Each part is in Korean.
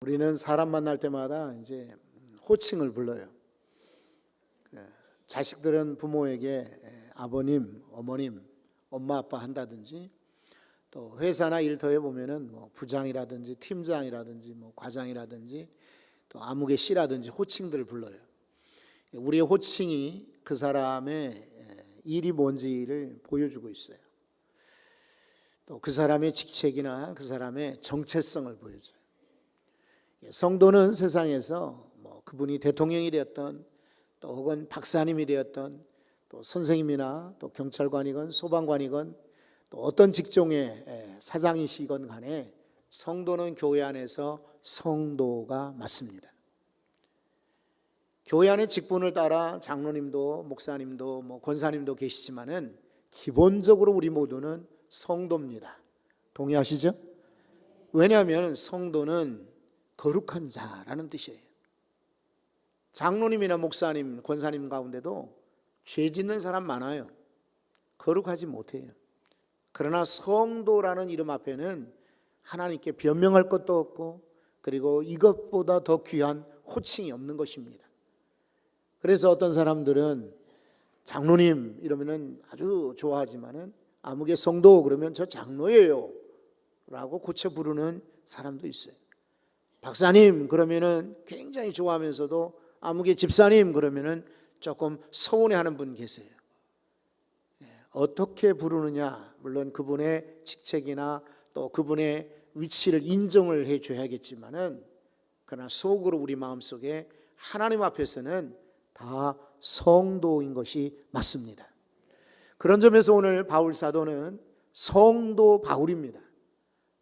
우리는 사람 만날 때마다 이제 호칭을 불러요. 자식들은 부모에게 아버님, 어머님, 엄마, 아빠 한다든지, 또 회사나 일터에 보면은 뭐 부장이라든지 팀장이라든지 뭐 과장이라든지 또 아무개 씨라든지 호칭들을 불러요. 우리의 호칭이 그 사람의 일이 뭔지를 보여주고 있어요. 또 그 사람의 직책이나 그 사람의 정체성을 보여줘요. 성도는 세상에서 뭐 그분이 대통령이 되었던 또 혹은 박사님이 되었던 또 선생님이나 또 경찰관이건 소방관이건 또 어떤 직종의 사장이시건 간에 성도는 교회 안에서 성도가 맞습니다. 교회 안의 직분을 따라 장로님도 목사님도 뭐 권사님도 계시지만은 기본적으로 우리 모두는 성도입니다. 동의하시죠? 왜냐하면 성도는 거룩한 자라는 뜻이에요. 장로님이나 목사님, 권사님 가운데도 죄 짓는 사람 많아요. 거룩하지 못해요. 그러나 성도라는 이름 앞에는 하나님께 변명할 것도 없고 그리고 이것보다 더 귀한 호칭이 없는 것입니다. 그래서 어떤 사람들은 장로님 이러면은 아주 좋아하지만은 아무개 성도 그러면 저 장로예요 라고 고쳐 부르는 사람도 있어요. 박사님 그러면은 굉장히 좋아하면서도 아무개 집사님 그러면은 조금 서운해하는 분 계세요. 어떻게 부르느냐, 물론 그분의 직책이나 또 그분의 위치를 인정을 해줘야겠지만은 그러나 속으로 우리 마음속에 하나님 앞에서는 다 성도인 것이 맞습니다. 그런 점에서 오늘 바울 사도는 성도 바울입니다.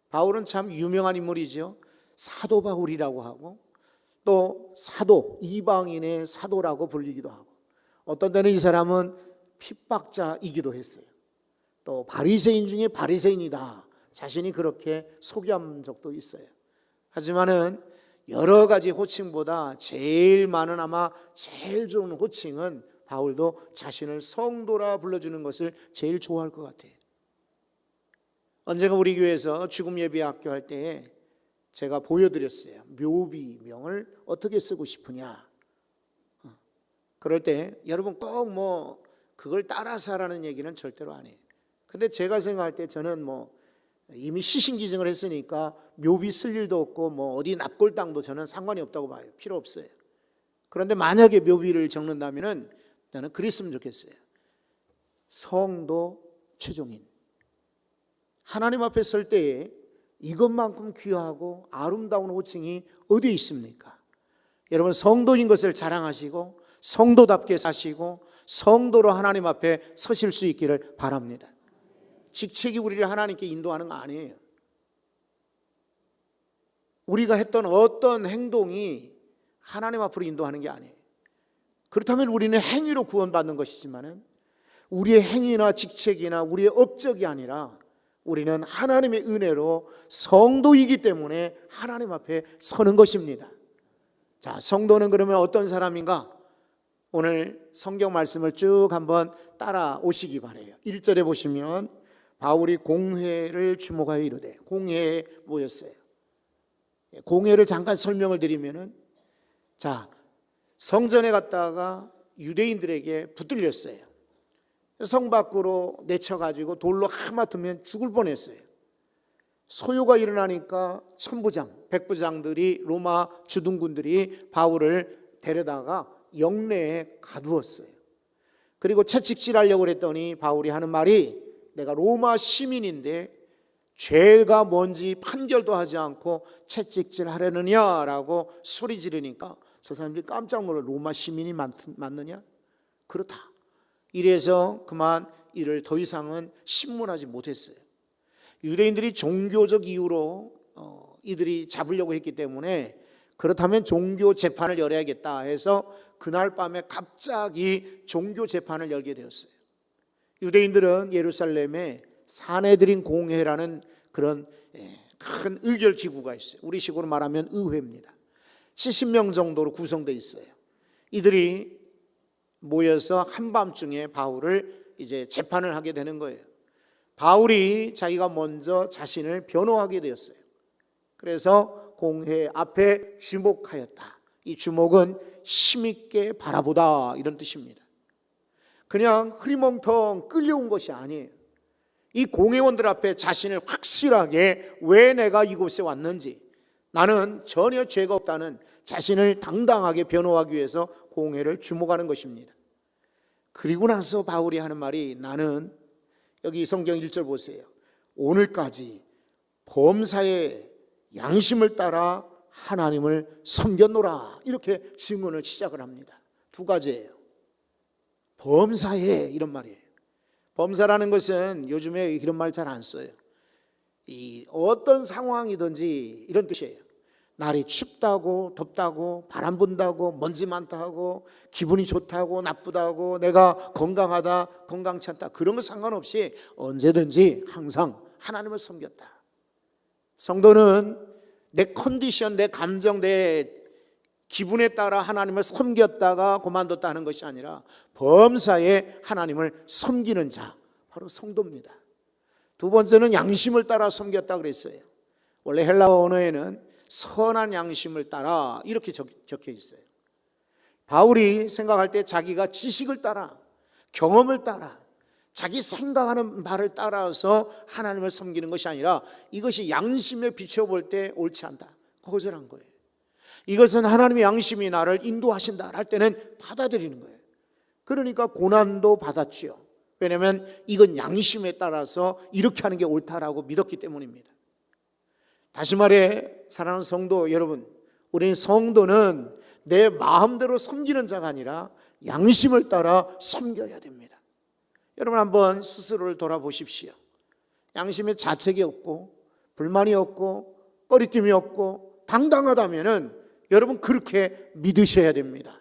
바울은 참 유명한 인물이죠. 사도 바울이라고 하고 또 사도, 이방인의 사도라고 불리기도 하고 어떤 때는 이 사람은 핍박자이기도 했어요. 또 바리새인 중에 바리새인이다 자신이 그렇게 소개한 적도 있어요. 하지만은 여러 가지 호칭보다 제일 많은 아마 제일 좋은 호칭은 바울도 자신을 성도라 불러주는 것을 제일 좋아할 것 같아요. 언젠가 우리 교회에서 죽음 예배 학교 할 때에 제가 보여드렸어요. 묘비명을 어떻게 쓰고 싶으냐. 그럴 때 여러분 꼭 뭐 그걸 따라서 하라는 얘기는 절대로 안 해요. 근데 제가 생각할 때 저는 뭐 이미 시신기증을 했으니까 묘비 쓸 일도 없고 뭐 어디 납골당도 저는 상관이 없다고 봐요. 필요 없어요. 그런데 만약에 묘비를 적는다면은 나는 그랬으면 좋겠어요. 성도 최종인. 하나님 앞에 설 때에 이것만큼 귀하고 아름다운 호칭이 어디에 있습니까? 여러분 성도인 것을 자랑하시고 성도답게 사시고 성도로 하나님 앞에 서실 수 있기를 바랍니다. 직책이 우리를 하나님께 인도하는 거 아니에요. 우리가 했던 어떤 행동이 하나님 앞으로 인도하는 게 아니에요. 그렇다면 우리는 행위로 구원받는 것이지만은 우리의 행위나 직책이나 우리의 업적이 아니라 우리는 하나님의 은혜로 성도이기 때문에 하나님 앞에 서는 것입니다. 자, 성도는 그러면 어떤 사람인가? 오늘 성경 말씀을 쭉 한번 따라오시기 바라요. 1절에 보시면 바울이 공회를 주목하여 이르되, 공회에 모였어요. 공회를 잠깐 설명을 드리면은, 자, 성전에 갔다가 유대인들에게 붙들렸어요. 성 밖으로 내쳐가지고 돌로 하마터면 죽을 뻔했어요. 소요가 일어나니까 천부장, 백부장들이, 로마 주둔군들이 바울을 데려다가 영내에 가두었어요. 그리고 채찍질하려고 했더니 바울이 하는 말이, 내가 로마 시민인데 죄가 뭔지 판결도 하지 않고 채찍질 하려느냐라고 소리 지르니까 저 사람들이 깜짝 놀라. 로마 시민이 맞느냐? 그렇다. 이래서 그만 이를 더 이상은 신문하지 못했어요. 유대인들이 종교적 이유로 이들이 잡으려고 했기 때문에 그렇다면 종교 재판을 열어야겠다 해서 그날 밤에 갑자기 종교 재판을 열게 되었어요. 유대인들은 예루살렘에 사내드린 공회라는 그런 큰 의결 기구가 있어요. 우리식으로 말하면 의회입니다. 70명 정도로 구성되어 있어요. 이들이 모여서 한밤중에 바울을 이제 재판을 하게 되는 거예요. 바울이 자기가 먼저 자신을 변호하게 되었어요. 그래서 공회 앞에 주목하였다. 이 주목은 힘있게 바라보다 이런 뜻입니다. 그냥 흐리멍텅 끌려온 것이 아니에요. 이 공회원들 앞에 자신을 확실하게 왜 내가 이곳에 왔는지, 나는 전혀 죄가 없다는 자신을 당당하게 변호하기 위해서 공회를 주목하는 것입니다. 그리고 나서 바울이 하는 말이, 나는 여기 성경 1절 보세요. 오늘까지 범사의 양심을 따라 하나님을 섬겼노라, 이렇게 증언을 시작을 합니다. 두 가지예요. 범사에, 이런 말이에요. 범사라는 것은 요즘에 이런 말 잘 안 써요. 이 어떤 상황이든지 이런 뜻이에요. 날이 춥다고 덥다고 바람 분다고 먼지 많다고 기분이 좋다고 나쁘다고 내가 건강하다 건강치 않다, 그런 거 상관없이 언제든지 항상 하나님을 섬겼다. 성도는 내 컨디션, 내 감정, 내 기분에 따라 하나님을 섬겼다가 그만뒀다는 것이 아니라 범사에 하나님을 섬기는 자, 바로 성도입니다. 두 번째는 양심을 따라 섬겼다 그랬어요. 원래 헬라어 언어에는 선한 양심을 따라 이렇게 적혀 있어요. 바울이 생각할 때 자기가 지식을 따라, 경험을 따라, 자기 생각하는 바를 따라서 하나님을 섬기는 것이 아니라 이것이 양심에 비춰볼 때 옳지 않다, 거절한 거예요. 이것은 하나님의 양심이 나를 인도하신다 할 때는 받아들이는 거예요. 그러니까 고난도 받았지요. 왜냐하면 이건 양심에 따라서 이렇게 하는 게 옳다라고 믿었기 때문입니다. 다시 말해 사랑하는 성도 여러분, 우리는 성도는 내 마음대로 섬기는 자가 아니라 양심을 따라 섬겨야 됩니다. 여러분 한번 스스로를 돌아보십시오. 양심에 자책이 없고 불만이 없고 꺼리낌이 없고 당당하다면은 여러분 그렇게 믿으셔야 됩니다.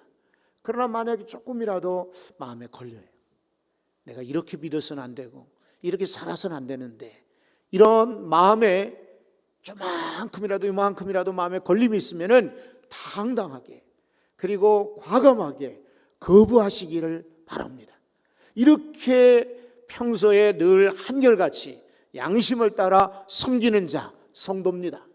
그러나 만약에 조금이라도 마음에 걸려요. 내가 이렇게 믿어서는 안 되고 이렇게 살아서는 안 되는데, 이런 마음에 조만큼이라도 이만큼이라도 마음에 걸림이 있으면은 당당하게 그리고 과감하게 거부하시기를 바랍니다. 이렇게 평소에 늘 한결같이 양심을 따라 섬기는 자, 성도입니다.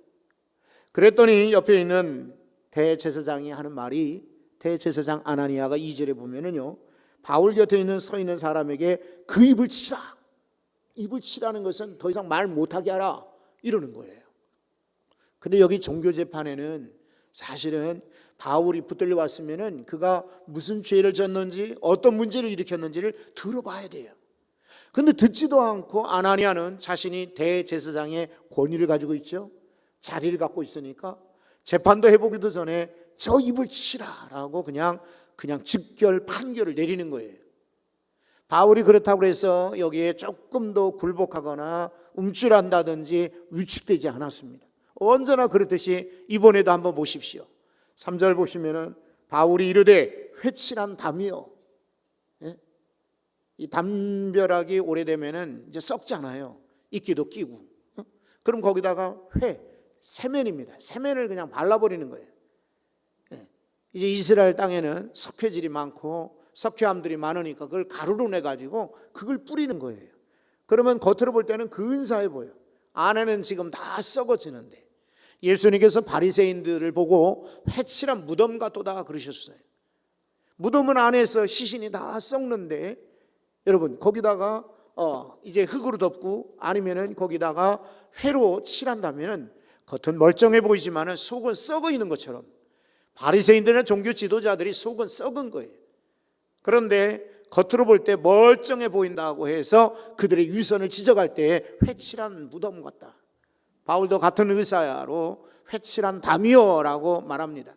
그랬더니 옆에 있는 대제사장이 하는 말이, 대제사장 아나니아가 2절에 보면은요, 바울 곁에 서 있는 사람에게 그 입을 치라. 입을 치라는 것은 더 이상 말 못하게 하라, 이러는 거예요. 근데 여기 종교재판에는 사실은 바울이 붙들려 왔으면은 그가 무슨 죄를 졌는지 어떤 문제를 일으켰는지를 들어봐야 돼요. 근데 듣지도 않고 아나니아는 자신이 대제사장의 권위를 가지고 있죠. 자리를 갖고 있으니까 재판도 해보기도 전에 저 입을 치라라고 그냥 즉결 판결을 내리는 거예요. 바울이 그렇다고 해서 여기에 조금 더 굴복하거나 움찔한다든지 위축되지 않았습니다. 언제나 그렇듯이 이번에도 한번 보십시오. 3절 보시면은 바울이 이르되 회칠한 담이요. 예? 이 담벼락이 오래되면은 이제 썩잖아요. 이끼도 끼고. 그럼 거기다가 세면입니다. 세면을 그냥 발라버리는 거예요. 예. 이제 이스라엘 땅에는 석회질이 많고 석회암들이 많으니까 그걸 가루로 내가지고 그걸 뿌리는 거예요. 그러면 겉으로 볼 때는 근사해 보여. 안에는 지금 다 썩어지는데, 예수님께서 바리새인들을 보고 회칠한 무덤 같도다 그러셨어요. 무덤은 안에서 시신이 다 썩는데 여러분 거기다가 이제 흙으로 덮고 아니면은 거기다가 회로 칠한다면은 겉은 멀쩡해 보이지만은 속은 썩어 있는 것처럼, 바리새인들이나 종교 지도자들이 속은 썩은 거예요. 그런데 겉으로 볼 때 멀쩡해 보인다고 해서 그들의 위선을 지적할 때 회칠한 무덤 같다. 바울도 같은 의사야로 회칠한 담이요라고 말합니다.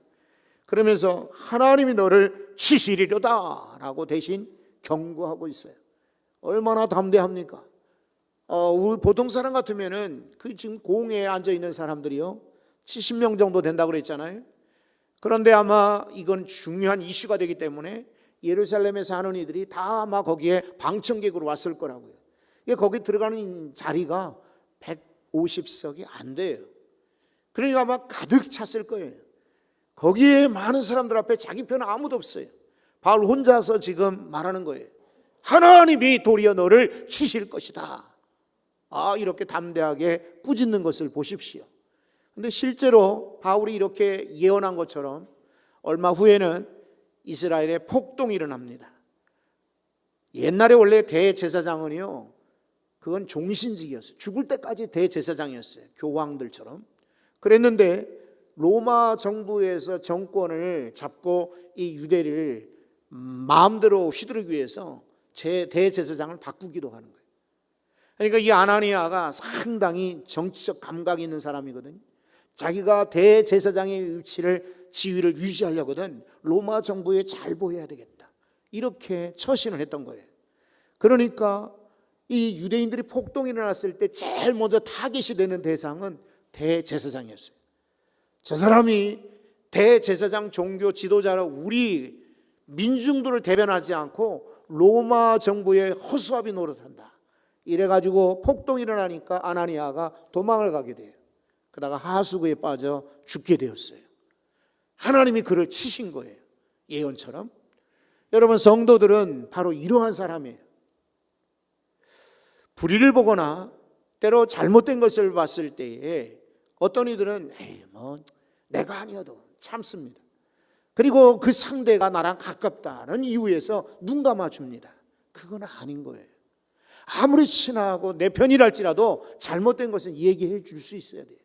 그러면서 하나님이 너를 치시리로다 라고 대신 경고하고 있어요. 얼마나 담대합니까? 우리 보통 사람 같으면은 그 지금 공회에 앉아 있는 사람들이요 70명 정도 된다고 그랬잖아요. 그런데 아마 이건 중요한 이슈가 되기 때문에 예루살렘에 사는 이들이 다 아마 거기에 방청객으로 왔을 거라고요. 거기 들어가는 자리가 150석이 안 돼요. 그러니까 아마 가득 찼을 거예요. 거기에 많은 사람들 앞에 자기 편은 아무도 없어요. 바울 혼자서 지금 말하는 거예요. 하나님이 도리어 너를 치실 것이다. 이렇게 담대하게 꾸짖는 것을 보십시오. 근데 실제로 바울이 이렇게 예언한 것처럼 얼마 후에는 이스라엘에 폭동이 일어납니다. 옛날에 원래 대제사장은요, 그건 종신직이었어요. 죽을 때까지 대제사장이었어요. 교황들처럼. 그랬는데 로마 정부에서 정권을 잡고 이 유대를 마음대로 휘두르기 위해서 대제사장을 바꾸기도 하는 거예요. 그러니까 이 아나니아가 상당히 정치적 감각이 있는 사람이거든요. 자기가 대제사장의 지위를 유지하려거든 로마 정부에 잘 보여야 되겠다, 이렇게 처신을 했던 거예요. 그러니까 이 유대인들이 폭동이 일어났을 때 제일 먼저 타겟이 되는 대상은 대제사장이었어요. 저 사람이 대제사장 종교 지도자로 우리 민중들을 대변하지 않고 로마 정부의 허수아비 노릇한다, 이래가지고 폭동이 일어나니까 아나니아가 도망을 가게 돼요. 그러다가 하수구에 빠져 죽게 되었어요. 하나님이 그를 치신 거예요, 예언처럼. 여러분, 성도들은 바로 이러한 사람이에요. 불의를 보거나 때로 잘못된 것을 봤을 때에 어떤 이들은 내가 아니어도 참습니다. 그리고 그 상대가 나랑 가깝다는 이유에서 눈 감아줍니다. 그건 아닌 거예요. 아무리 친하고 내 편이랄지라도 잘못된 것은 얘기해 줄 수 있어야 돼요.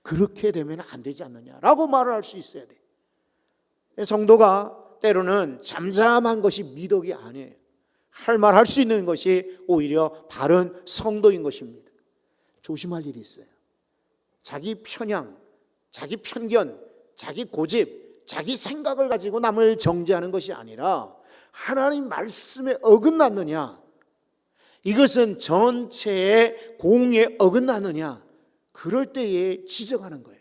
그렇게 되면 안 되지 않느냐라고 말을 할 수 있어야 돼요. 성도가 때로는 잠잠한 것이 미덕이 아니에요. 할 말 할 수 있는 것이 오히려 바른 성도인 것입니다. 조심할 일이 있어요. 자기 편향, 자기 편견, 자기 고집, 자기 생각을 가지고 남을 정죄하는 것이 아니라 하나님 말씀에 어긋났느냐, 이것은 전체의 공에 어긋나느냐, 그럴 때에 지적하는 거예요.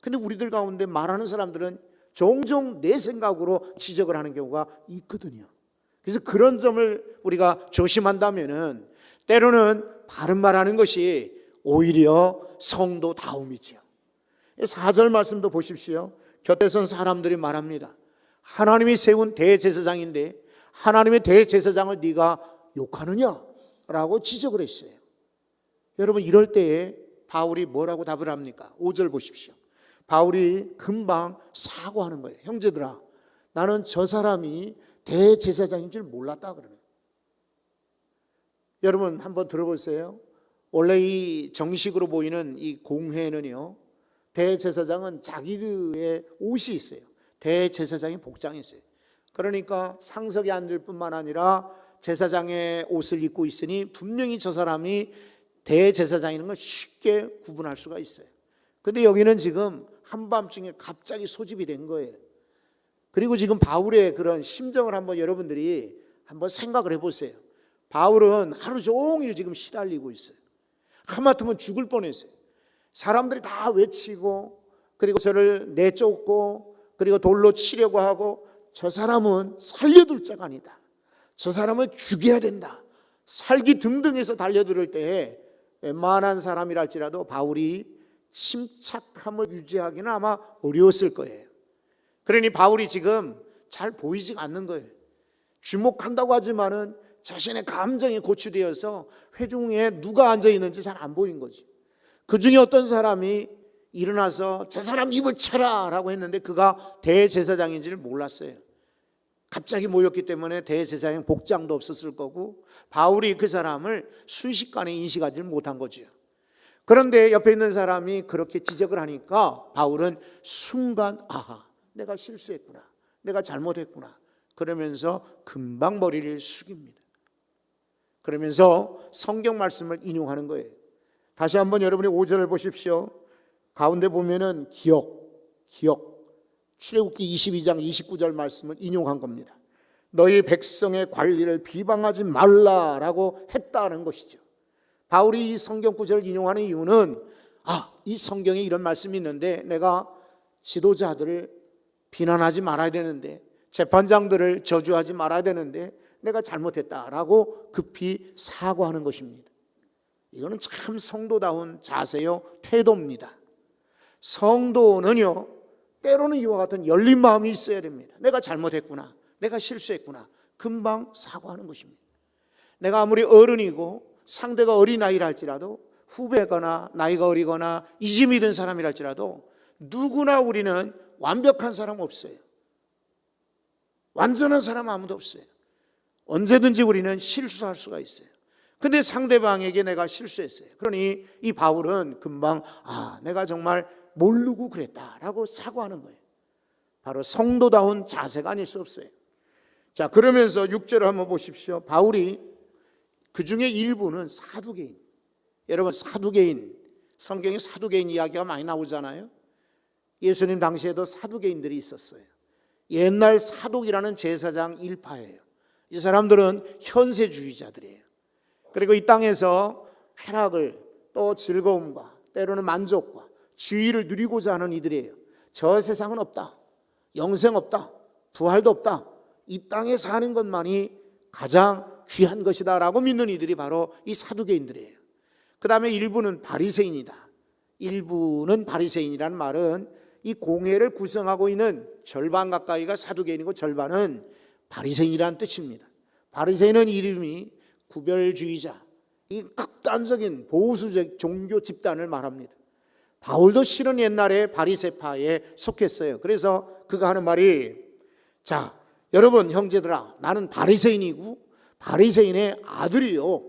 근데 우리들 가운데 말하는 사람들은 종종 내 생각으로 지적을 하는 경우가 있거든요. 그래서 그런 점을 우리가 조심한다면은 때로는 바른 말하는 것이 오히려 성도다움이죠. 4절 말씀도 보십시오. 곁에 선 사람들이 말합니다. 하나님이 세운 대제사장인데 하나님의 대제사장을 네가 욕하느냐? 라고 지적을 했어요. 여러분, 이럴 때에 바울이 뭐라고 답을 합니까? 5절 보십시오. 바울이 금방 사과하는 거예요. 형제들아, 나는 저 사람이 대제사장인 줄 몰랐다 그러네. 여러분 한번 들어보세요. 원래 이 정식으로 보이는 이 공회는요, 대제사장은 자기들의 옷이 있어요. 대제사장이 복장이 있어요. 그러니까 상석에 앉을 뿐만 아니라 제사장의 옷을 입고 있으니 분명히 저 사람이 대제사장인 걸 쉽게 구분할 수가 있어요. 근데 여기는 지금 한밤중에 갑자기 소집이 된 거예요. 그리고 지금 바울의 그런 심정을 한번 여러분들이 한번 생각을 해보세요. 바울은 하루 종일 지금 시달리고 있어요. 하마터면 죽을 뻔했어요. 사람들이 다 외치고 그리고 저를 내쫓고 그리고 돌로 치려고 하고, 저 사람은 살려둘 자가 아니다, 저 사람을 죽여야 된다, 살기 등등해서 달려들을 때에 웬만한 사람이랄지라도 바울이 침착함을 유지하기는 아마 어려웠을 거예요. 그러니 바울이 지금 잘 보이지가 않는 거예요. 주목한다고 하지만은 자신의 감정이 고취되어서 회중에 누가 앉아 있는지 잘 안 보인 거지. 그 중에 어떤 사람이 일어나서 저 사람 입을 쳐라 라고 했는데 그가 대제사장인지를 몰랐어요. 갑자기 모였기 때문에 대제사장 복장도 없었을 거고 바울이 그 사람을 순식간에 인식하지 못한 거죠. 그런데 옆에 있는 사람이 그렇게 지적을 하니까 바울은 순간 아하, 내가 실수했구나, 내가 잘못했구나, 그러면서 금방 머리를 숙입니다. 그러면서 성경 말씀을 인용하는 거예요. 다시 한번 여러분이 5절을 보십시오. 가운데 보면은 기억 출애굽기 22장 29절 말씀을 인용한 겁니다. 너희 백성의 관리를 비방하지 말라라고 했다는 것이죠. 바울이 이 성경 구절을 인용하는 이유는 이 성경에 이런 말씀이 있는데 내가 지도자들을 비난하지 말아야 되는데, 재판장들을 저주하지 말아야 되는데 내가 잘못했다라고 급히 사과하는 것입니다. 이거는 참 성도다운 자세요, 태도입니다. 성도는요, 때로는 이와 같은 열린 마음이 있어야 됩니다. 내가 잘못했구나, 내가 실수했구나, 금방 사과하는 것입니다. 내가 아무리 어른이고 상대가 어린아이라 할지라도 후배거나 나이가 어리거나 이짐이 든 사람이랄지라도 누구나 우리는 완벽한 사람 없어요. 완전한 사람 아무도 없어요. 언제든지 우리는 실수할 수가 있어요. 근데 상대방에게 내가 실수했어요. 그러니 이 바울은 금방 내가 정말 모르고 그랬다라고 사과하는 거예요. 바로 성도다운 자세가 아닐 수 없어요. 자, 그러면서 6절을 한번 보십시오. 바울이 그 중에 일부는 사두개인. 여러분, 사두개인, 성경에 사두개인 이야기가 많이 나오잖아요. 예수님 당시에도 사두개인들이 있었어요. 옛날 사독이라는 제사장 일파예요. 이 사람들은 현세주의자들이에요. 그리고 이 땅에서 쾌락을, 또 즐거움과 때로는 만족과 지위를 누리고자 하는 이들이에요. 저 세상은 없다, 영생 없다, 부활도 없다, 이 땅에 사는 것만이 가장 귀한 것이다 라고 믿는 이들이 바로 이 사두개인들이에요. 그 다음에 일부는 바리새인이다. 일부는 바리새인이라는 말은 이 공회를 구성하고 있는 절반 가까이가 사두개인이고 절반은 바리새인이라는 뜻입니다. 바리새인은 이름이 구별주의자, 이 극단적인 보수적 종교 집단을 말합니다. 바울도 실은 옛날에 바리새파에 속했어요. 그래서 그가 하는 말이, 자, 여러분 형제들아, 나는 바리새인이고 바리새인의 아들이요.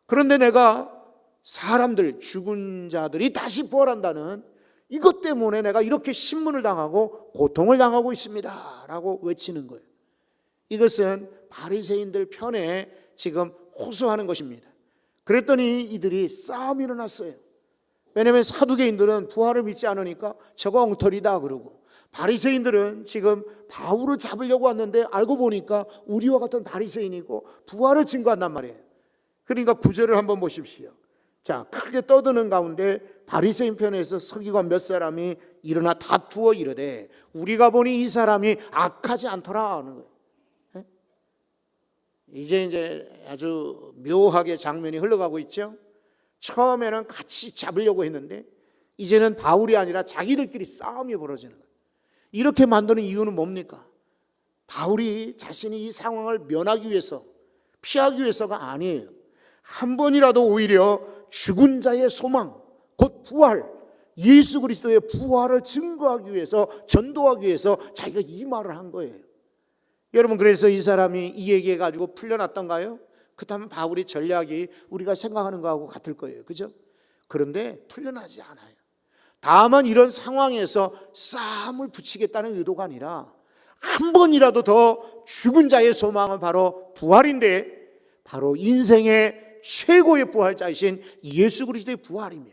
그런데 내가 사람들, 죽은 자들이 다시 부활한다는 이것 때문에 내가 이렇게 신문을 당하고 고통을 당하고 있습니다 라고 외치는 거예요. 이것은 바리새인들 편에 지금 호소하는 것입니다. 그랬더니 이들이 싸움이 일어났어요. 왜냐하면 사두개인들은 부활을 믿지 않으니까 저거 엉터리다 그러고, 바리새인들은 지금 바울을 잡으려고 왔는데 알고 보니까 우리와 같은 바리새인이고 부활을 증거한단 말이에요. 그러니까 9절을 한번 보십시오. 자, 크게 떠드는 가운데 바리새인 편에서 서기관 몇 사람이 일어나 다투어 이르되 우리가 보니 이 사람이 악하지 않더라 하는 거예요. 이제 아주 묘하게 장면이 흘러가고 있죠. 처음에는 같이 잡으려고 했는데 이제는 바울이 아니라 자기들끼리 싸움이 벌어지는 거예요. 이렇게 만드는 이유는 뭡니까? 바울이 자신이 이 상황을 면하기 위해서, 피하기 위해서가 아니에요. 한 번이라도 오히려 죽은 자의 소망, 곧 부활, 예수 그리스도의 부활을 증거하기 위해서, 전도하기 위해서 자기가 이 말을 한 거예요. 여러분, 그래서 이 사람이 이 얘기해가지고 풀려났던가요? 그렇다면 바울의 전략이 우리가 생각하는 거하고 같을 거예요. 그죠? 그런데 풀려나지 않아요. 다만 이런 상황에서 싸움을 붙이겠다는 의도가 아니라 한 번이라도 더 죽은 자의 소망은 바로 부활인데, 바로 인생의 최고의 부활자이신 예수 그리스도의 부활이며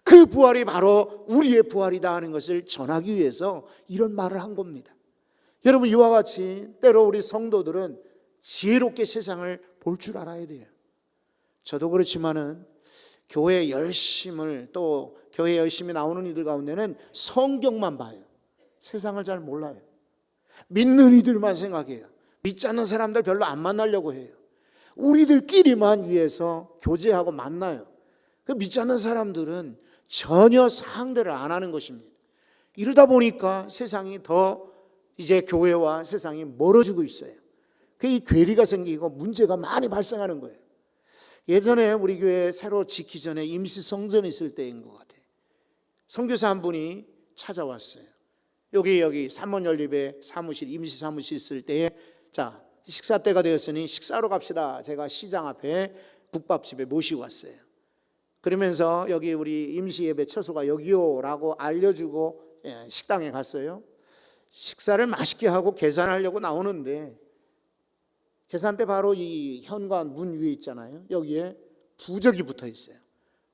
그 부활이 바로 우리의 부활이다 하는 것을 전하기 위해서 이런 말을 한 겁니다. 여러분, 이와 같이 때로 우리 성도들은 지혜롭게 세상을 볼 줄 알아야 돼요. 저도 그렇지만은 교회 열심을, 또 교회 열심히 나오는 이들 가운데는 성경만 봐요. 세상을 잘 몰라요. 믿는 이들만 생각해요. 믿지 않는 사람들 별로 안 만나려고 해요. 우리들끼리만 위해서 교제하고 만나요. 그 믿지 않는 사람들은 전혀 상대를 안 하는 것입니다. 이러다 보니까 세상이 더 이제 교회와 세상이 멀어지고 있어요. 그 이 괴리가 생기고 문제가 많이 발생하는 거예요. 예전에 우리 교회 새로 짓기 전에 임시 성전이 있을 때인 것 같아요. 선교사 한 분이 찾아왔어요. 여기 삼원연립에 사무실, 임시 사무실 있을 때에, 자, 식사 때가 되었으니 식사로 갑시다. 제가 시장 앞에 국밥집에 모시고 왔어요. 그러면서 여기 우리 임시 예배 처소가 여기요라고 알려주고 식당에 갔어요. 식사를 맛있게 하고 계산하려고 나오는데 계산대 바로 이 현관 문 위에 있잖아요. 여기에 부적이 붙어 있어요.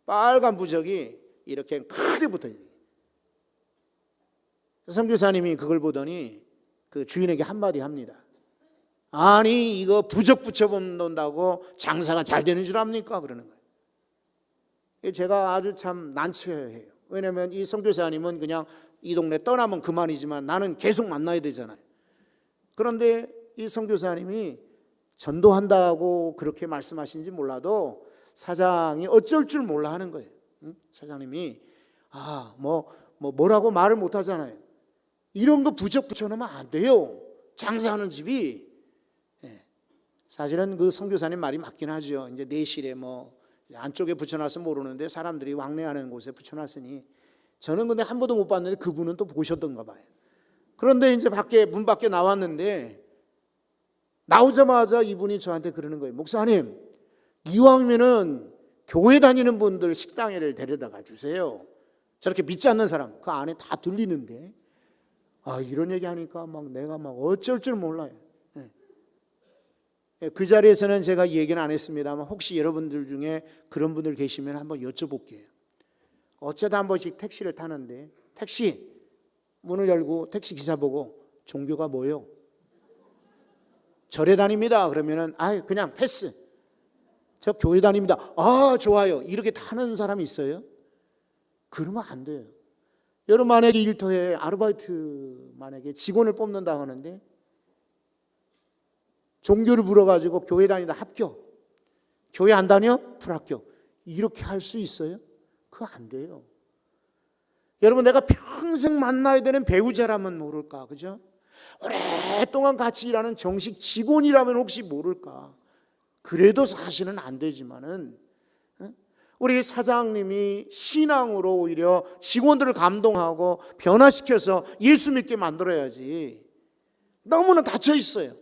빨간 부적이 이렇게 크게 붙어 있어요. 선교사님이 그걸 보더니 그 주인에게 한마디 합니다. 아니, 이거 부적 붙여본다고 장사가 잘 되는 줄 압니까? 그러는 거예요. 제가 아주 참 난처해요. 왜냐하면 이 선교사님은 그냥 이 동네 떠나면 그만이지만 나는 계속 만나야 되잖아요. 그런데 이 선교사님이 전도한다고 그렇게 말씀하신지 몰라도 사장이 어쩔 줄 몰라 하는 거예요. 사장님이 뭐라고 말을 못 하잖아요. 이런 거 부적 붙여놓으면 안 돼요. 장사하는 집이. 사실은 그 선교사님 말이 맞긴 하죠. 이제 내실에 안쪽에 붙여놔서 모르는데 사람들이 왕래하는 곳에 붙여놨으니 저는 근데 한 번도 못 봤는데 그분은 또 보셨던가 봐요. 그런데 이제 문 밖에 나왔는데 나오자마자 이분이 저한테 그러는 거예요. 목사님, 이왕이면은 교회 다니는 분들 식당에를 데려다가 주세요. 저렇게 믿지 않는 사람 그 안에 다 들리는데 이런 얘기하니까 막 내가 막 어쩔 줄 몰라요. 그 자리에서는 제가 얘기는 안 했습니다만 혹시 여러분들 중에 그런 분들 계시면 한번 여쭤볼게요. 어쩌다 한 번씩 택시를 타는데 택시 문을 열고 택시 기사 보고 종교가 뭐요? 절에 다닙니다. 그러면은 그냥 패스. 저 교회 다닙니다. 좋아요. 이렇게 타는 사람이 있어요? 그러면 안 돼요. 여러분 만약에 일터에 아르바이트 만약에 직원을 뽑는다고 하는데 종교를 물어가지고 교회 다니다 합격, 교회 안 다녀? 불합격. 이렇게 할 수 있어요? 그거 안 돼요. 여러분 내가 평생 만나야 되는 배우자라면 모를까, 그죠? 오랫동안 같이 일하는 정식 직원이라면 혹시 모를까. 그래도 사실은 안 되지만은 우리 사장님이 신앙으로 오히려 직원들을 감동하고 변화시켜서 예수 믿게 만들어야지. 너무나 닫혀 있어요.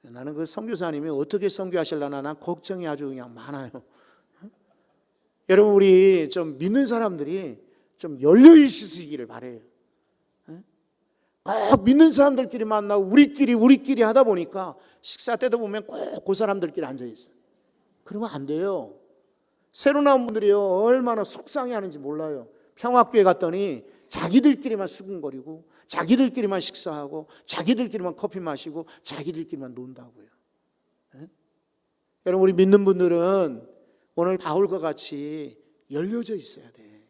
나는 그 선교사님이 어떻게 선교하실려나 난 걱정이 아주 그냥 많아요. 여러분 우리 좀 믿는 사람들이 좀 열려 있으시기를 바래요. 꼭 믿는 사람들끼리 만나고 우리끼리 하다 보니까 식사 때도 보면 꼭 그 사람들끼리 앉아 있어요. 그러면 안 돼요. 새로 나온 분들이요 얼마나 속상해하는지 몰라요. 평화교회 갔더니 자기들끼리만 수군거리고 자기들끼리만 식사하고 자기들끼리만 커피 마시고 자기들끼리만 논다고요. 여러분 우리 믿는 분들은 오늘 바울과 같이 열려져 있어야 돼.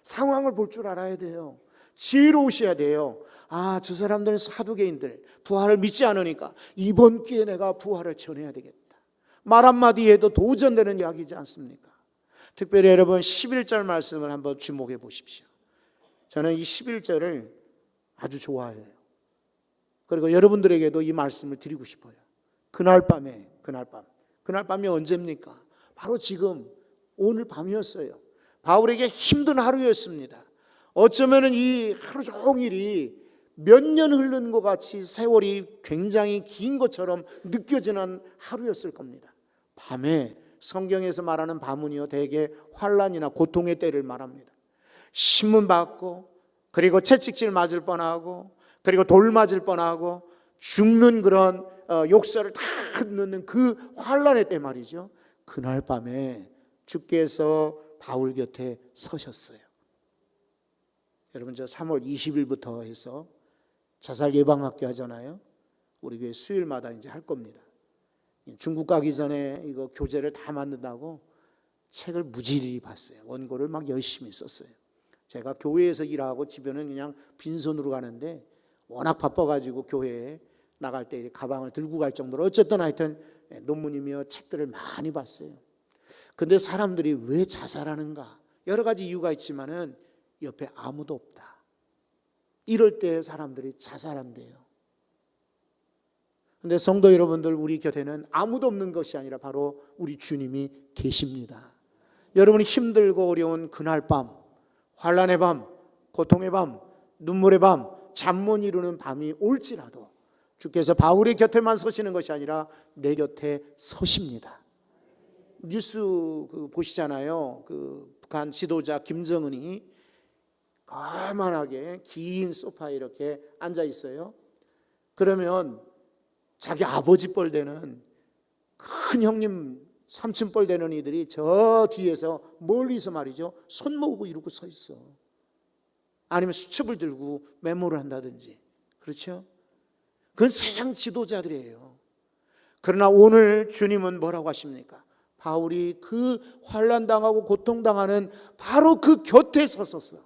상황을 볼 줄 알아야 돼요. 지혜로우셔야 돼요. 저 사람들은 사두개인들 부활을 믿지 않으니까 이번 기회에 내가 부활을 전해야 되겠다. 말 한마디 해도 도전되는 이야기지 않습니까? 특별히 여러분 11절 말씀을 한번 주목해 보십시오. 저는 이 11절을 아주 좋아해요. 그리고 여러분들에게도 이 말씀을 드리고 싶어요. 그날 밤이 언제입니까? 바로 지금 오늘 밤이었어요. 바울에게 힘든 하루였습니다. 어쩌면 이 하루 종일이 몇 년 흐른 것 같이 세월이 굉장히 긴 것처럼 느껴지는 하루였을 겁니다. 밤에 성경에서 말하는 밤은요 대개 환난이나 고통의 때를 말합니다. 신문 받고 그리고 채찍질 맞을 뻔하고 그리고 돌 맞을 뻔하고 죽는 그런 욕설을 다 넣는 그 환난의 때 말이죠. 그날 밤에 주께서 바울 곁에 서셨어요. 여러분 저 3월 20일부터 해서 자살 예방학교 하잖아요. 우리 교회 수요일마다 이제 할 겁니다. 중국 가기 전에 이거 교재를 다 만든다고 책을 무지리 봤어요. 원고를 막 열심히 썼어요. 제가 교회에서 일하고 집에는 그냥 빈손으로 가는데 워낙 바빠가지고 교회에 나갈 때 가방을 들고 갈 정도로 어쨌든 하여튼 논문이며 책들을 많이 봤어요. 근데 사람들이 왜 자살하는가? 여러 가지 이유가 있지만은 옆에 아무도 없다. 이럴 때 사람들이 자살한대요. 근데 성도 여러분들 우리 곁에는 아무도 없는 것이 아니라 바로 우리 주님이 계십니다. 여러분이 힘들고 어려운 그날 밤, 환난의 밤, 고통의 밤, 눈물의 밤, 잠 못 이루는 밤이 올지라도 주께서 바울의 곁에만 서시는 것이 아니라 내 곁에 서십니다. 뉴스 보시잖아요. 북한 지도자 김정은이 거만하게 긴 소파에 이렇게 앉아 있어요. 그러면 자기 아버지 뻘 되는 큰 형님 삼촌 뻘 되는 이들이 저 뒤에서 멀리서 말이죠 손 모으고 이러고 서 있어. 아니면 수첩을 들고 메모를 한다든지. 그렇죠? 그건 세상 지도자들이에요. 그러나 오늘 주님은 뭐라고 하십니까? 바울이 그 환난당하고 고통당하는 바로 그 곁에 섰었어.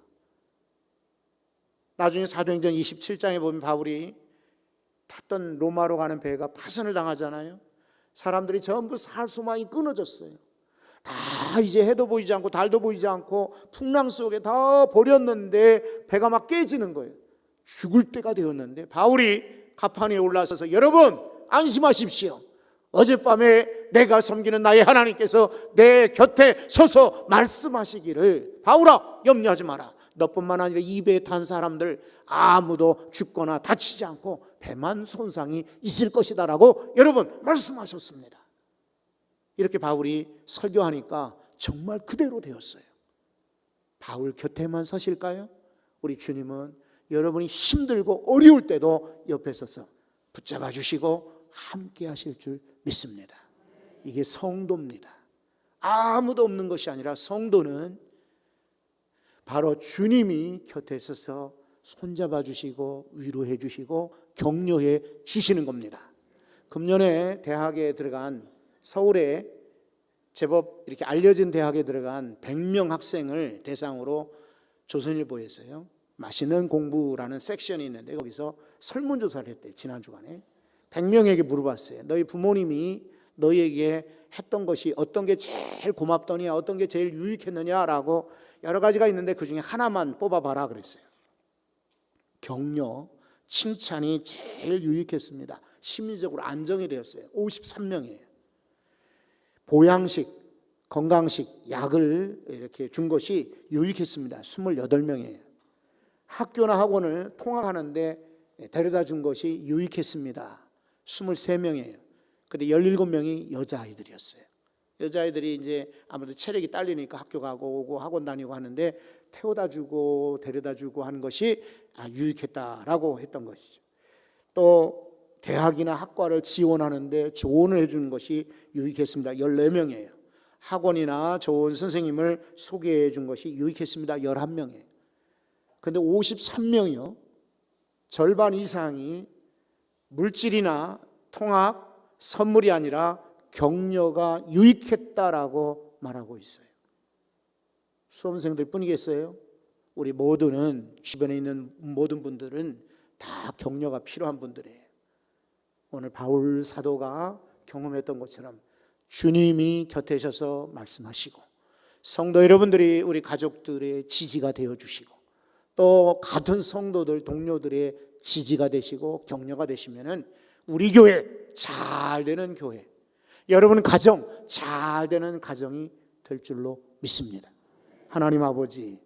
나중에 사도행전 27장에 보면 바울이 탔던 로마로 가는 배가 파선을 당하잖아요. 사람들이 전부 살소망이 끊어졌어요. 다 이제 해도 보이지 않고 달도 보이지 않고 풍랑 속에 다 버렸는데 배가 막 깨지는 거예요. 죽을 때가 되었는데 바울이 가판에 올라서서 여러분 안심하십시오. 어젯밤에 내가 섬기는 나의 하나님께서 내 곁에 서서 말씀하시기를, 바울아 염려하지 마라. 너뿐만 아니라 이 배에 탄 사람들 아무도 죽거나 다치지 않고 배만 손상이 있을 것이다 라고 여러분 말씀하셨습니다. 이렇게 바울이 설교하니까 정말 그대로 되었어요. 바울 곁에만 서실까요? 우리 주님은 여러분이 힘들고 어려울 때도 옆에 서서 붙잡아 주시고 함께 하실 줄 믿습니다. 이게 성도입니다. 아무도 없는 것이 아니라 성도는 바로 주님이 곁에 서서 손잡아 주시고 위로해 주시고 격려해 주시는 겁니다. 금년에 대학에 들어간, 서울에 제법 이렇게 알려진 대학에 들어간 100명 학생을 대상으로 조선일보에서요, 맛있는 공부라는 섹션이 있는데 거기서 설문조사를 했대요. 지난 주간에 100명에게 물어봤어요. 너희 부모님이 너희에게 했던 것이 어떤 게 제일 고맙더냐, 어떤 게 제일 유익했느냐라고 여러 가지가 있는데 그중에 하나만 뽑아봐라 그랬어요. 격려, 칭찬이 제일 유익했습니다. 심리적으로 안정이 되었어요. 53명이에요. 보양식, 건강식, 약을 이렇게 준 것이 유익했습니다. 28명이에요. 학교나 학원을 통학하는데 데려다 준 것이 유익했습니다. 23명이에요. 근데 17명이 여자아이들이었어요. 여자아이들이 이제 아무래도 체력이 딸리니까 학교 가고 오고 학원 다니고 하는데 태워다 주고 데려다 주고 하는 것이 유익했다라고 했던 것이죠. 또 대학이나 학과를 지원하는데 조언을 해주는 것이 유익했습니다. 14명이에요. 학원이나 좋은 선생님을 소개해 준 것이 유익했습니다. 11명이에요. 근데 53명이요. 절반 이상이 물질이나 통학, 선물이 아니라 격려가 유익했다라고 말하고 있어요. 수험생들 뿐이겠어요? 우리 모두는, 주변에 있는 모든 분들은 다 격려가 필요한 분들이에요. 오늘 바울 사도가 경험했던 것처럼 주님이 곁에 서서 말씀하시고, 성도 여러분들이 우리 가족들의 지지가 되어주시고, 또 같은 성도들, 동료들의 지지가 되시고 격려가 되시면은 우리 교회 잘 되는 교회, 여러분 가정 잘 되는 가정이 될 줄로 믿습니다. 하나님 아버지,